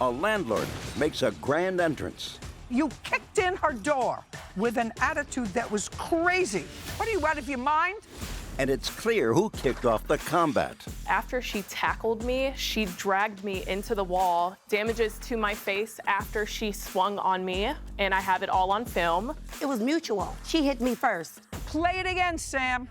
a landlord makes a grand entrance. You kicked in her door with an attitude that was crazy. What are you, out of your mind? And it's clear who kicked off the combat. After she tackled me, she dragged me into the wall, damages to my face after she swung on me, and I have it all on film. It was mutual. She hit me first. Play it again, Sam.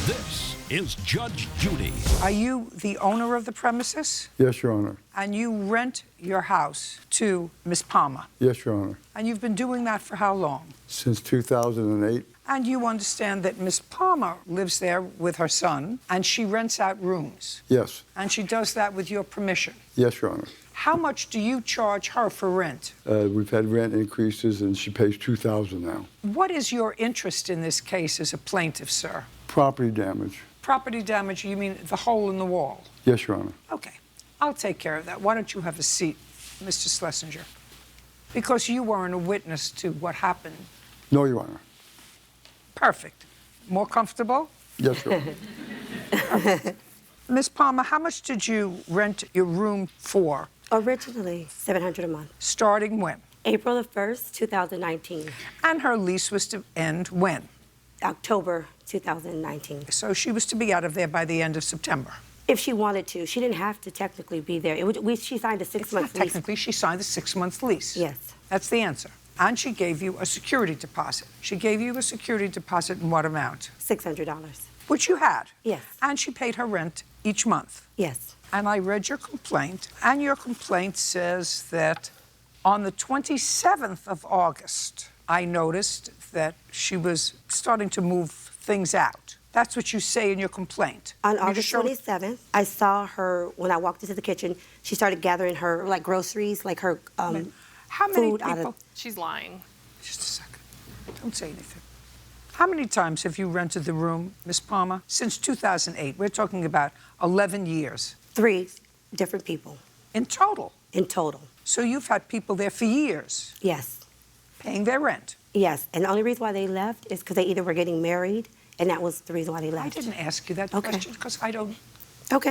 This is Judge Judy. Are you the owner of the premises? Yes, Your Honor. And you rent your house to Miss Palmer? Yes, Your Honor. And you've been doing that for how long? Since 2008. And you understand that Miss Palmer lives there with her son, and she rents out rooms? Yes. And she does that with your permission? Yes, Your Honor. How much do you charge her for rent? We've had rent increases, and she pays $2,000 now. What is your interest in this case as a plaintiff, sir? Property damage. Property damage, you mean the hole in the wall? Yes, Your Honor. Okay, I'll take care of that. Why don't you have a seat, Mr. Schlesinger? Because you weren't a witness to what happened. No, Your Honor. Perfect. More comfortable? Yes, Your Honor. Miss Palmer, how much did you rent your room for? Originally, $700 a month. Starting when? April the 1st, 2019. And her lease was to end when? October 2019. So she was to be out of there by the end of September. If she wanted to. She didn't have to technically be there. She signed a 6-month lease. Technically, she signed a 6-month lease. Yes. That's the answer. And she gave you a security deposit. She gave you a security deposit in what amount? $600. Which you had. Yes. And she paid her rent each month. Yes. And I read your complaint, and your complaint says that on the 27th of August, I noticed that she was starting to move things out. That's what you say in your complaint. On August 27th, I saw her when I walked into the kitchen. She started gathering her groceries, her How many food people? out of. She's lying. Just a second. Don't say anything. How many times have you rented the room, Miss Palmer? Since 2008. We're talking about 11 years. 3 different people. In total? In total. So you've had people there for years? Yes. Paying their rent? Yes. And the only reason why they left is because they either were getting married, and that was the reason why they left. I didn't ask you that question because I don't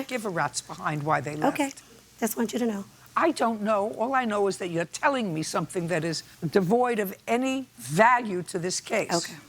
give a rat's behind why they left. Okay. Just want you to know. I don't know. All I know is that you're telling me something that is devoid of any value to this case. Okay.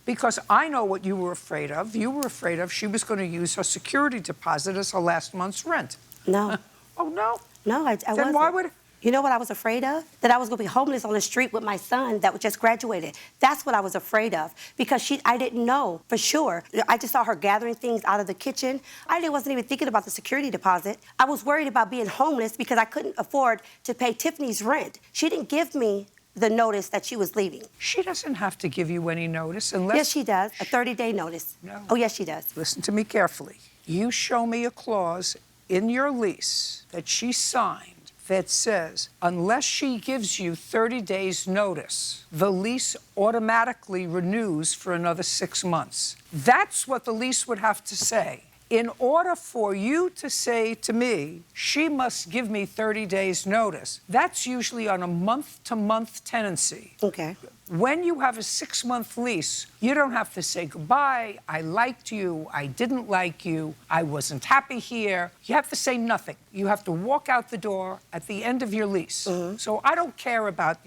Because I know what you were afraid of. You were afraid of she was going to use her security deposit as her last month's rent. No. Oh, no? No, I wasn't. Then why would... You know what I was afraid of? That I was going to be homeless on the street with my son that just graduated. That's what I was afraid of because I didn't know for sure. I just saw her gathering things out of the kitchen. I wasn't even thinking about the security deposit. I was worried about being homeless because I couldn't afford to pay Tiffany's rent. She didn't give me the notice that she was leaving. She doesn't have to give you any notice unless... Yes, she does. A 30-day notice. No. Oh, yes, she does. Listen to me carefully. You show me a clause in your lease that she signed that says, unless she gives you 30 days notice, the lease automatically renews for another 6 months. That's what the lease would have to say. In order for you to say to me, she must give me 30 days notice, that's usually on a month-to-month tenancy. Okay. When you have a 6-month lease, you don't have to say goodbye, I liked you, I didn't like you, I wasn't happy here. You have to say nothing. You have to walk out the door at the end of your lease. Mm-hmm. So I don't care about,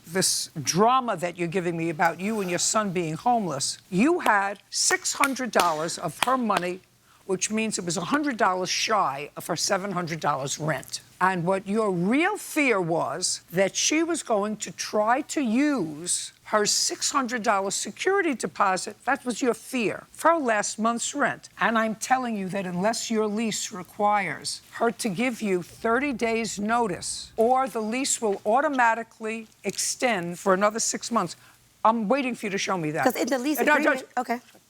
this drama that you're giving me about you and your son being homeless. You had $600 of her money, which means it was $100 shy of her $700 rent. And what your real fear was that she was going to try to use her $600 security deposit, that was your fear, for her last month's rent. And I'm telling you that unless your lease requires her to give you 30 days notice, or the lease will automatically extend for another 6 months. I'm waiting for you to show me that. Because in the lease agreement,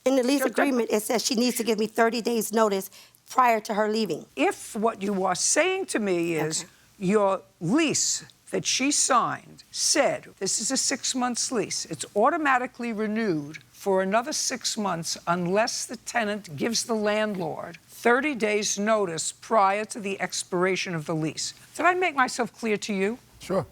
in the lease agreement, it says she needs to give me 30 days notice prior to her leaving. If what you are saying to me is your lease that she signed said, this is a 6-month lease, it's automatically renewed for another 6 months unless the tenant gives the landlord 30 days notice prior to the expiration of the lease. Did I make myself clear to you? Sure.